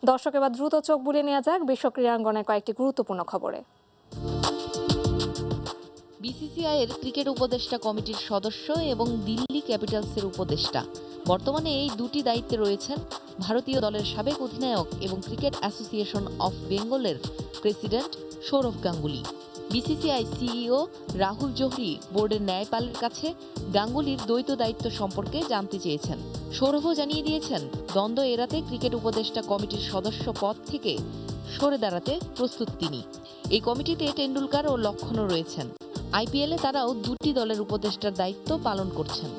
দর্শক, এবার দ্রুত চোখ বুলিয়ে নেওয়া যাক বিশ্ব ক্রীড়াঙ্গনের কয়েকটি গুরুত্বপূর্ণ খবরে। বিসিসিআইয়ের ক্রিকেট উপদেষ্টা কমিটির সদস্য এবং দিল্লি ক্যাপিটালসের উপদেষ্টা, বর্তমানে এই দুটি দায়িত্বে রয়েছেন ভারতীয় দলের সাবেক অধিনায়ক এবং ক্রিকেট অ্যাসোসিয়েশন অফ বেঙ্গলের president Sourav Ganguly. BCCI CEO Rahul Johri বোর্ডের ন্যায়পালের কাছে গাঙ্গুলির দ্বৈত দায়িত্ব সম্পর্কে জানতে চেয়েছেন। সৌরভও জানিয়ে দিয়েছেন, দ্বন্দ্ব এড়াতে ক্রিকেট উপদেষ্টা কমিটির সদস্য পদ থেকে সরে দাঁড়াতে প্রস্তুত তিনি। এই কমিটিতে টেন্ডুলকার ও লক্ষ্মণও রয়েছেন। আইপিএলে তারাও দুটি দলের উপদেষ্টার দায়িত্ব পালন করছেন।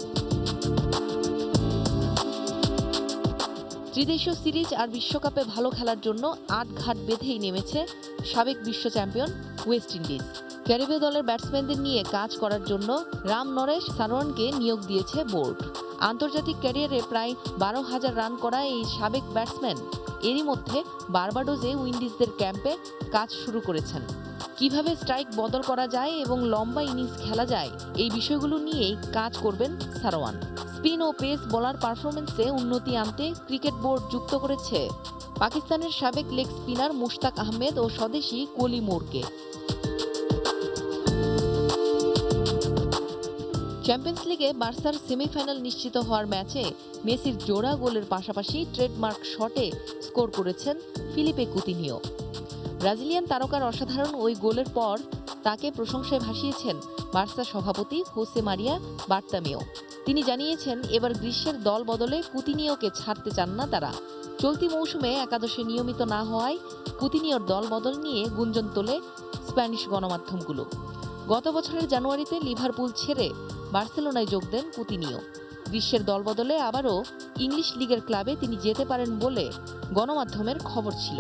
ত্রিদেশীয় সিরিজ আর বিশ্বকাপে ভালো খেলার জন্য আটঘাট বেঁধেই নেমেছে সাবেক বিশ্ব চ্যাম্পিয়ন ওয়েস্ট ইন্ডিজ। ক্যারিবীয় দলের ব্যাটসম্যানদের নিয়ে কাজ করার জন্য রাম নরেশ সারওয়ানকে নিয়োগ দিয়েছে বোর্ড। আন্তর্জাতিক ক্যারিয়ারে প্রায় 12,000 রান করা এই সাবেক ব্যাটসম্যান এরই মধ্যে বার্বাডোজে উইন্ডিজদের ক্যাম্পে কাজ শুরু করেছেন। কিভাবে স্ট্রাইক বদল করা যায় এবং লম্বা ইনিংস খেলা যায়, এই বিষয়গুলো নিয়েই কাজ করবেন সারওয়ান। স্পিন ও পেস বোলার পারফরমেন্সে উন্নতি আনতে ক্রিকেট বোর্ড যুক্ত করেছে পাকিস্তানের সাবেক লেগ স্পিনার মুশতাক আহমেদ ও স্বদেশি কলি মুরকে। চ্যাম্পিয়ন্স লিগে বার্সার সেমিফাইনাল নিশ্চিত হওয়ার ম্যাচে মেসির জোড়া গোলের পাশাপাশি ট্রেডমার্ক শটে স্কোর করেছেন ফিলিপে কুতিনিও। ব্রাজিলিয়ান তারকার অসাধারণ ওই গোলের পর তাকে প্রশংসায় ভাসিয়েছেন বার্সা সভাপতি হোসে মারিয়া বার্তামেও। তিনি জানিয়েছেন, এবার গ্রীষ্মের দল বদলে কুতিনিওকে ছাড়তে চান না তারা। চলতি মৌসুমে একাদশে নিয়মিত না হওয়ায় কুতিনিওর দল বদল নিয়ে গুঞ্জন তোলে স্প্যানিশ গণমাধ্যমগুলো। গত বছরের জানুয়ারিতে লিভারপুল ছেড়ে বার্সেলোনায় যোগ দেন কুতিনিও। গ্রীষ্মের দল বদলে আবারও ইংলিশ লিগের ক্লাবে তিনি যেতে পারেন বলে গণমাধ্যমের খবর ছিল।